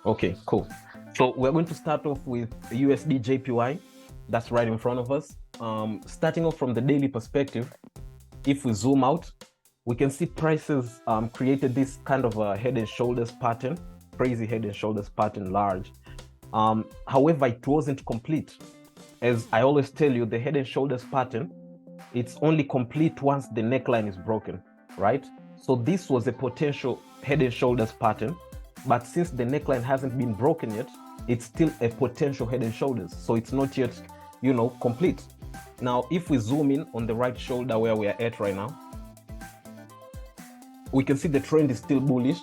Okay, cool. So we're going to start off with USD JPY. That's right in front of us. Starting off from the daily perspective, if we zoom out, we can see prices created this kind of a head and shoulders pattern, crazy head and shoulders pattern, large. However, it wasn't complete. As I always tell you, the head and shoulders pattern, it's only complete once the neckline is broken, right? So this was a potential head and shoulders pattern, but since the neckline hasn't been broken yet, it's still a potential head and shoulders. So it's not yet, complete. Now, if we zoom in on the right shoulder where we are at right now, we can see the trend is still bullish.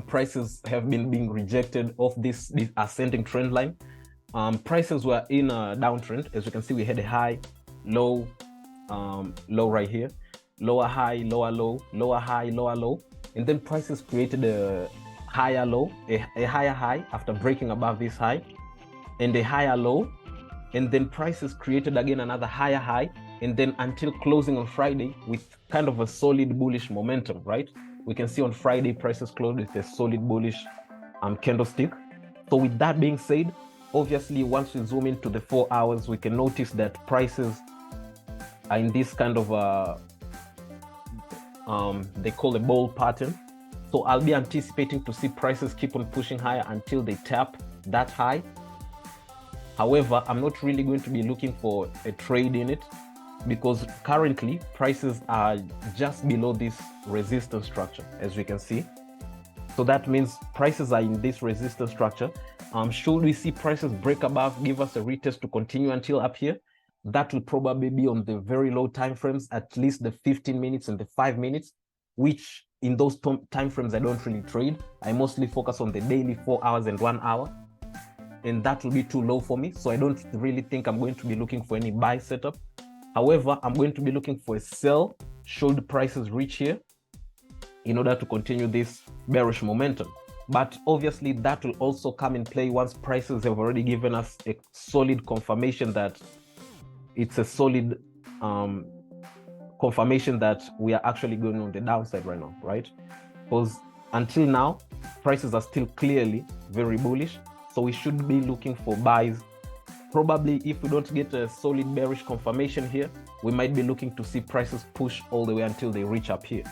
Prices have been being rejected off this ascending trend line. Prices were in a downtrend. As you can see, we had a high, low, low right here, lower high, lower low, lower high, lower low, and then prices created a higher low, a higher high after breaking above this high, and a higher low, and then prices created again another higher high, and then until closing on Friday with kind of a solid bullish momentum, right? We can see on Friday prices closed with a solid bullish candlestick. So with that being said, obviously once we zoom into the 4 hours, we can notice that prices are in this kind of they call a ball pattern. So I'll be anticipating to see prices keep on pushing higher until they tap that high. However, I'm not really going to be looking for a trade in it, because currently prices are just below this resistance structure, as we can see. So that means prices are in this resistance structure. Should we see prices break above, give us a retest to continue until up here, that will probably be on the very low time frames, at least the 15 minutes and the 5 minutes, which in those time frames I don't really trade. I mostly focus on the daily 4 hours and 1 hour, and that will be too low for me. So I don't really think I'm going to be looking for any buy setup. However, I'm going to be looking for a sell should prices reach here in order to continue this bearish momentum. But obviously that will also come in play once prices have already given us a solid confirmation that it's a solid confirmation that we are actually going on the downside right now, right? Because until now, prices are still clearly very bullish. So we should be looking for buys. Probably if we don't get a solid bearish confirmation here, we might be looking to see prices push all the way until they reach up here,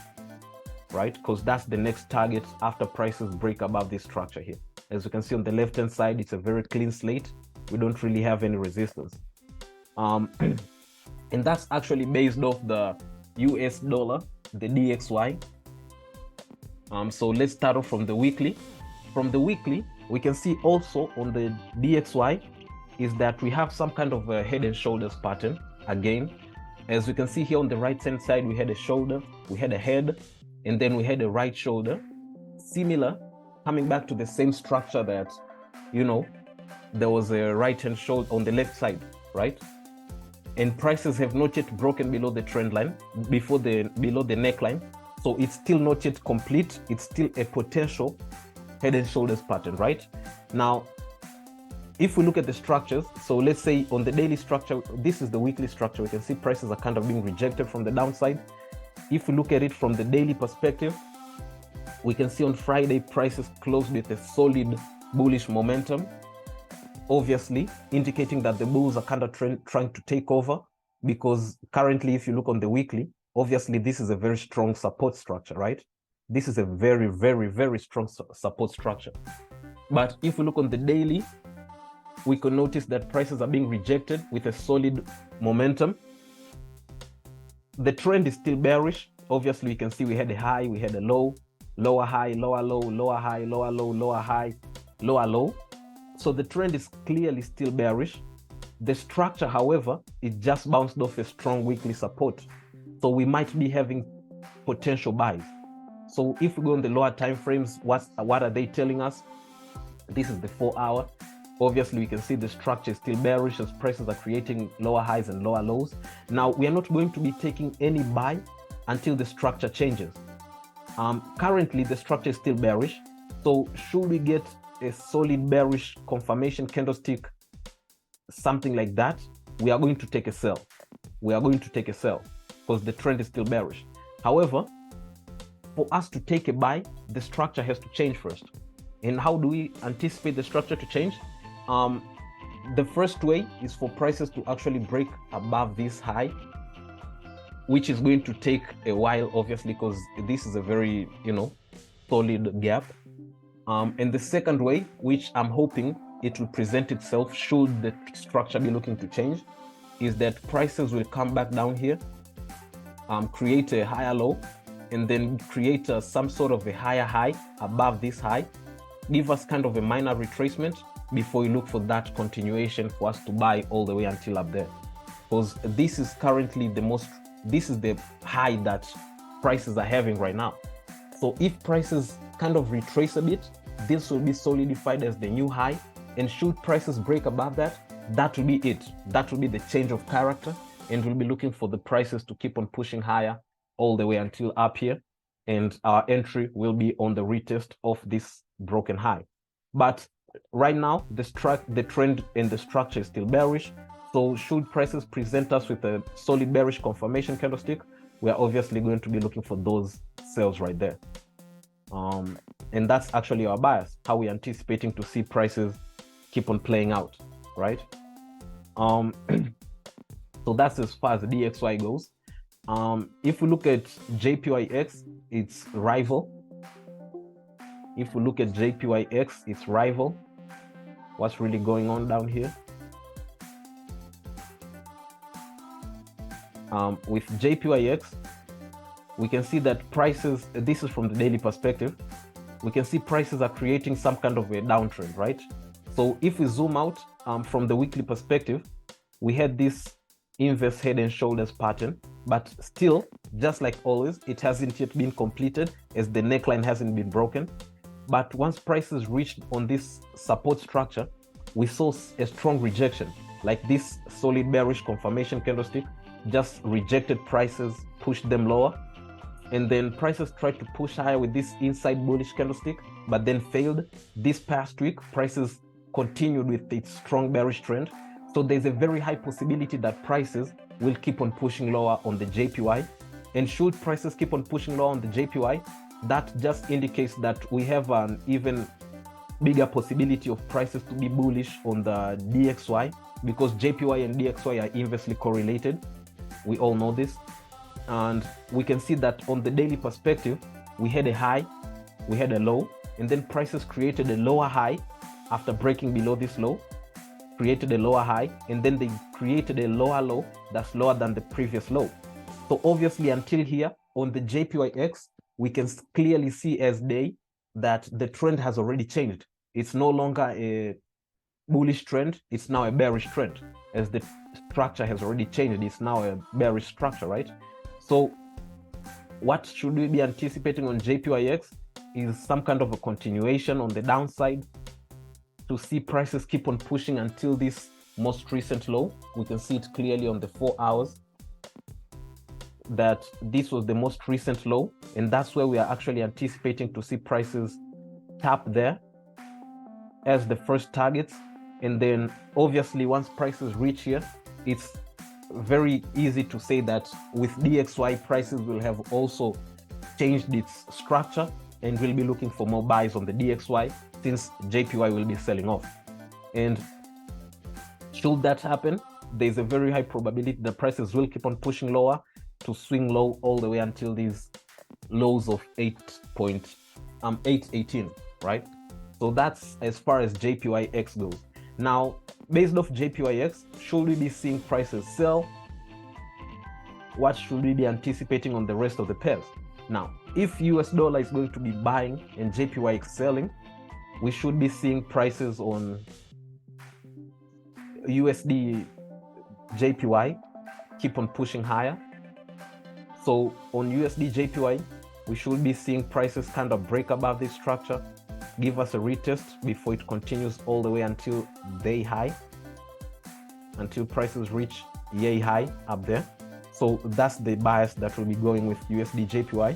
right? Because that's the next target after prices break above this structure here. As you can see on the left hand side, it's a very clean slate. We don't really have any resistance. And that's actually based off the US dollar, the DXY. So let's start off from the weekly. From the weekly, we can see also on the DXY is that we have some kind of a head and shoulders pattern again. As we can see here on the right hand side, we had a shoulder, we had a head, and then we had a right shoulder. Similar, coming back to the same structure that, there was a right hand shoulder on the left side, right? And prices have not yet broken below the trend line, below the neckline. So it's still not yet complete. It's still a potential head and shoulders pattern, right? Now, if we look at the structures, so let's say on the daily structure, this is the weekly structure, we can see prices are kind of being rejected from the downside. If we look at it from the daily perspective, we can see on Friday prices closed with a solid bullish momentum, obviously indicating that the bulls are kind of trying to take over, because currently if you look on the weekly, obviously this is a very strong support structure, right? This is a very, very, very strong support structure. But if we look on the daily, we can notice that prices are being rejected with a solid momentum. The trend is still bearish. Obviously, we can see we had a high, we had a low, lower high, lower low, lower high, lower low, lower high, lower low. So the trend is clearly still bearish. The structure, however, it just bounced off a strong weekly support. So we might be having potential buys. So if we go on the lower time frames, what are they telling us? This is the 4 hour. Obviously, we can see the structure is still bearish as prices are creating lower highs and lower lows. Now, we are not going to be taking any buy until the structure changes. Currently, the structure is still bearish. So should we get a solid bearish confirmation candlestick, something like that, we are going to take a sell. We are going to take a sell because the trend is still bearish. However, for us to take a buy, the structure has to change first. And how do we anticipate the structure to change? The first way is for prices to actually break above this high, which is going to take a while, obviously, because this is a very, solid gap. And the second way, which I'm hoping it will present itself should the structure be looking to change, is that prices will come back down here, create a higher low, and then create some sort of a higher high above this high, give us kind of a minor retracement before we look for that continuation for us to buy all the way until up there. Because this is currently this is the high that prices are having right now. So if prices kind of retrace a bit, this will be solidified as the new high. And should prices break above that, that will be it. That will be the change of character. And we'll be looking for the prices to keep on pushing higher all the way until up here. And our entry will be on the retest of this broken high. But right now, the trend and the structure is still bearish. So should prices present us with a solid bearish confirmation candlestick, we are obviously going to be looking for those sells right there. And that's actually our bias, how we're anticipating to see prices keep on playing out, right? So that's as far as the DXY goes. If we look at JPYX, it's rival. If we look at JPYX, it's rival. What's really going on down here? With JPYX, we can see that prices, this is from the daily perspective, we can see prices are creating some kind of a downtrend, right? So if we zoom out from the weekly perspective, we had this inverse head and shoulders pattern, but still, just like always, it hasn't yet been completed as the neckline hasn't been broken. But once prices reached on this support structure, we saw a strong rejection, like this solid bearish confirmation candlestick just rejected prices, pushed them lower, and then prices tried to push higher with this inside bullish candlestick, but then failed. This past week, prices continued with its strong bearish trend. So there's a very high possibility that prices will keep on pushing lower on the JPY. And should prices keep on pushing lower on the JPY, that just indicates that we have an even bigger possibility of prices to be bullish on the DXY, because JPY and DXY are inversely correlated. We all know this. And we can see that on the daily perspective, we had a high, we had a low, and then prices created a lower high after breaking below this low, created a lower high, and then they created a lower low that's lower than the previous low. So obviously until here on the JPYX, we can clearly see as day that the trend has already changed. It's no longer a bullish trend, it's now a bearish trend, as the structure has already changed. It's now a bearish structure, right? So what should we be anticipating on JPYX is some kind of a continuation on the downside to see prices keep on pushing until this most recent low. We can see it clearly on the 4 hours that this was the most recent low, and that's where we are actually anticipating to see prices tap there as the first targets. And then obviously once prices reach here, it's very easy to say that with DXY, prices will have also changed its structure and we'll be looking for more buys on the DXY since JPY will be selling off. And should that happen, there's a very high probability the prices will keep on pushing lower to swing low all the way until these lows of 8.18, right? So that's as far as JPYX goes. Now, based off JPYX, should we be seeing prices sell? What should we be anticipating on the rest of the pairs? Now, if US dollar is going to be buying and JPYX selling, we should be seeing prices on USD JPY keep on pushing higher. So on USD JPY, we should be seeing prices kind of break above this structure, give us a retest before it continues all the way until day high, until prices reach yay high up there. So that's the bias that will be going with USD JPY.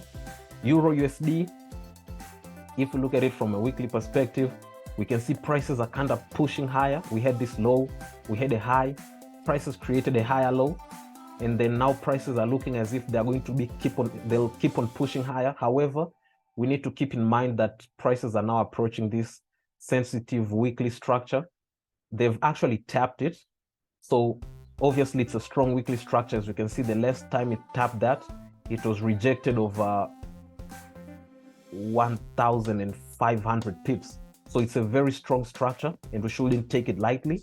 Euro USD, if we look at it from a weekly perspective, we can see prices are kind of pushing higher. We had this low, we had a high, prices created a higher low, and then now prices are looking as if they're going to be they'll keep on pushing higher. However, we need to keep in mind that prices are now approaching this sensitive weekly structure. They've actually tapped it. So obviously it's a strong weekly structure. As you can see, the last time it tapped that, it was rejected over 1,500 pips. So it's a very strong structure and we shouldn't take it lightly.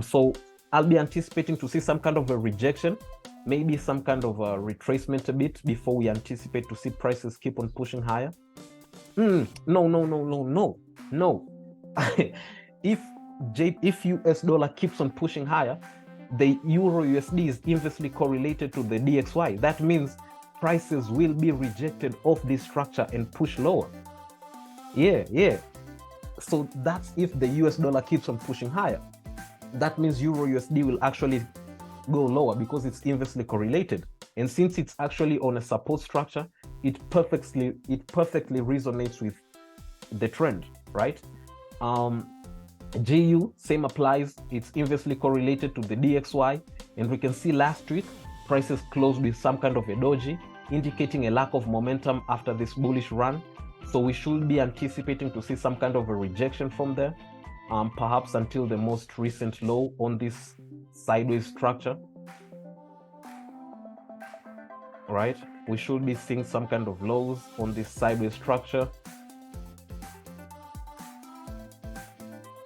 So I'll be anticipating to see some kind of a rejection, maybe some kind of a retracement a bit before we anticipate to see prices keep on pushing higher. No. If US dollar keeps on pushing higher, the Euro USD is inversely correlated to the DXY. That means prices will be rejected off this structure and push lower. Yeah. So that's if the US dollar keeps on pushing higher. That means Euro USD will actually go lower because it's inversely correlated. And since it's actually on a support structure, it perfectly resonates with the trend, right? GU, same applies. It's inversely correlated to the DXY. And we can see last week, prices closed with some kind of a doji, indicating a lack of momentum after this bullish run. So we should be anticipating to see some kind of a rejection from there, perhaps until the most recent low on this sideways structure. Right? We should be seeing some kind of lows on this sideways structure,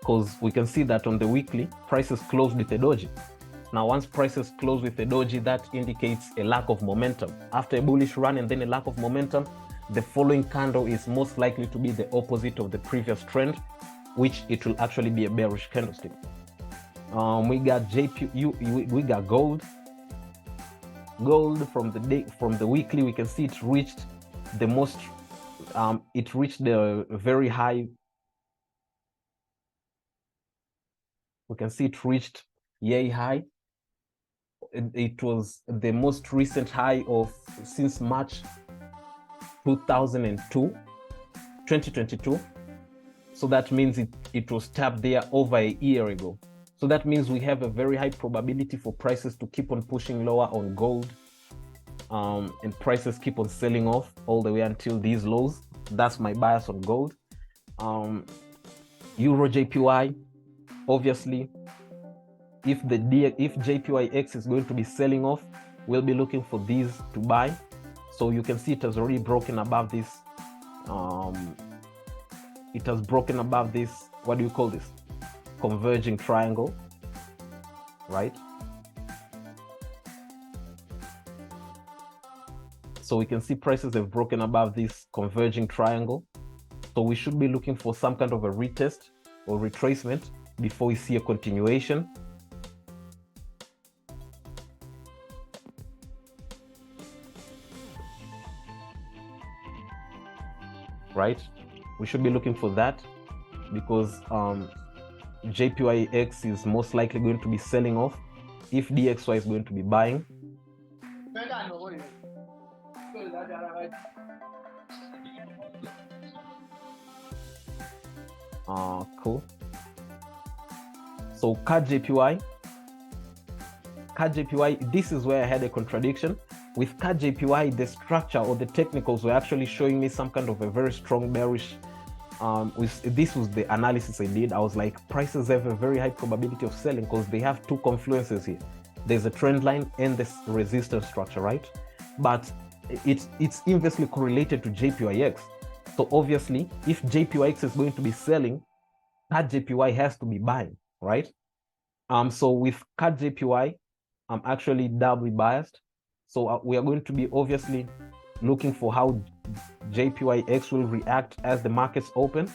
because we can see that on the weekly, prices closed with a doji. Now, once prices close with a doji, that indicates a lack of momentum. After a bullish run and then a lack of momentum, the following candle is most likely to be the opposite of the previous trend, which it will actually be a bearish candlestick. We got we got gold. Gold from the weekly, we can see it reached the most. It reached the very high. We can see it reached yay high. It was the most recent high of since March 2022. So that means it was tapped there over a year ago. So that means we have a very high probability for prices to keep on pushing lower on gold, and prices keep on selling off all the way until these lows. That's my bias on gold. Euro JPY, obviously, if JPYX is going to be selling off, we'll be looking for these to buy. So you can see it has already broken above this. It has broken above this, what do you call this? Converging triangle, right? So we can see prices have broken above this converging triangle. So we should be looking for some kind of a retest or retracement before we see a continuation. Right? We should be looking for that because JPYX is most likely going to be selling off if DXY is going to be buying. Cool. So Cadjpy, this is where I had a contradiction. With Cadjpy, the structure or the technicals were actually showing me some kind of a very strong bearish. This was the analysis I did. I was like, prices have a very high probability of selling because they have two confluences here. There's a trend line and this resistance structure, right? But it's inversely correlated to JPYX. So obviously, if JPYX is going to be selling, Cadjpy has to be buying, right? So with Cadjpy, I'm actually doubly biased. So we are going to be obviously looking for how JPYX will react as the markets open.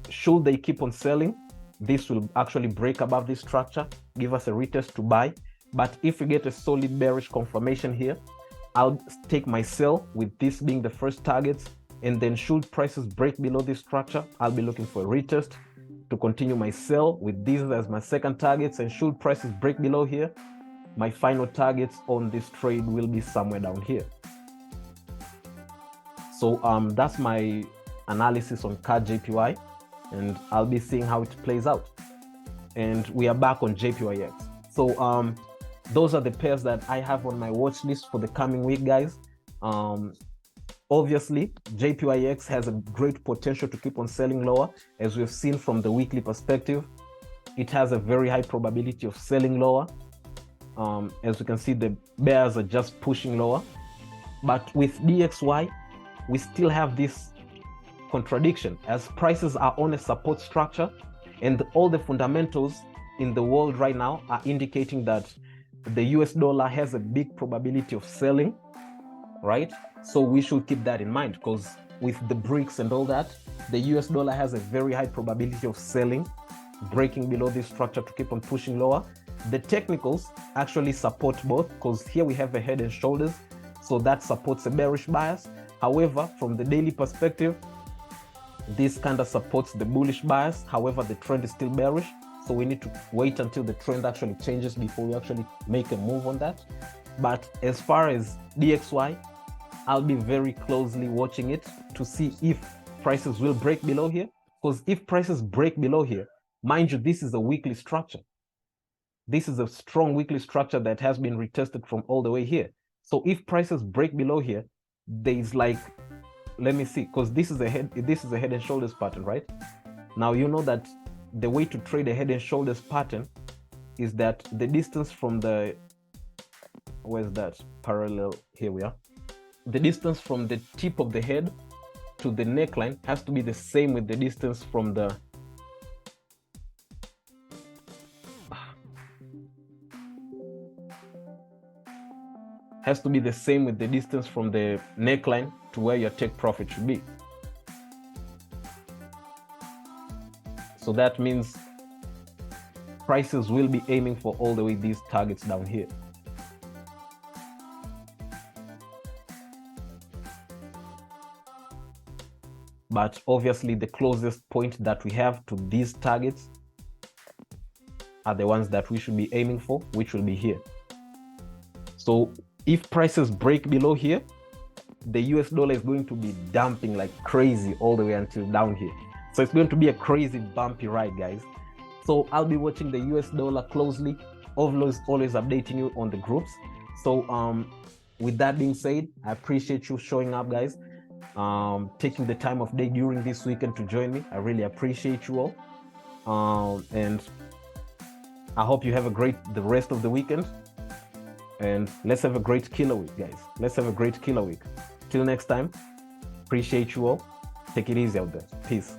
Should they keep on selling, this will actually break above this structure, give us a retest to buy. But if we get a solid bearish confirmation here, I'll take my sell with this being the first targets. And then should prices break below this structure, I'll be looking for a retest to continue my sell with these as my second targets. And should prices break below here, my final targets on this trade will be somewhere down here. So that's my analysis on Cadjpy, and I'll be seeing how it plays out. And we are back on JPYX. So those are the pairs that I have on my watch list for the coming week, guys. Obviously, JPYX has a great potential to keep on selling lower. As we've seen from the weekly perspective, it has a very high probability of selling lower. As we can see, the bears are just pushing lower. But with DXY, we still have this contradiction, as prices are on a support structure, and all the fundamentals in the world right now are indicating that the US dollar has a big probability of selling, right? So we should keep that in mind, because with the BRICS and all that, the US dollar has a very high probability of selling, breaking below this structure to keep on pushing lower. The technicals actually support both, because here we have a head and shoulders, so that supports a bearish bias. However, from the daily perspective, this kind of supports the bullish bias. However, the trend is still bearish, so we need to wait until the trend actually changes before we actually make a move on that. But as far as DXY, I'll be very closely watching it to see if prices will break below here, because if prices break below here, mind you, this is a weekly structure. This is a strong weekly structure that has been retested from all the way here. So if prices break below here, there's like, let me see, because this is a head and shoulders pattern, right? Now you know that the way to trade a head and shoulders pattern is that the distance from the, where's that parallel? Here we are. The distance from the tip of the head to the neckline has to be the same with the distance from the distance from the neckline to where your take profit should be. So that means prices will be aiming for all the way these targets down here. But obviously the closest point that we have to these targets are the ones that we should be aiming for, which will be here. So if prices break below here, the US dollar is going to be dumping like crazy all the way until down here. So it's going to be a crazy bumpy ride, guys. So I'll be watching the US dollar closely, always updating you on the groups. So with that being said, I appreciate you showing up, guys, taking the time of day during this weekend to join me. I really appreciate you all, and I hope you have the rest of the weekend, and let's have a great killer week, guys. Let's have a great killer week. Till next time, appreciate you all. Take it easy out there. Peace.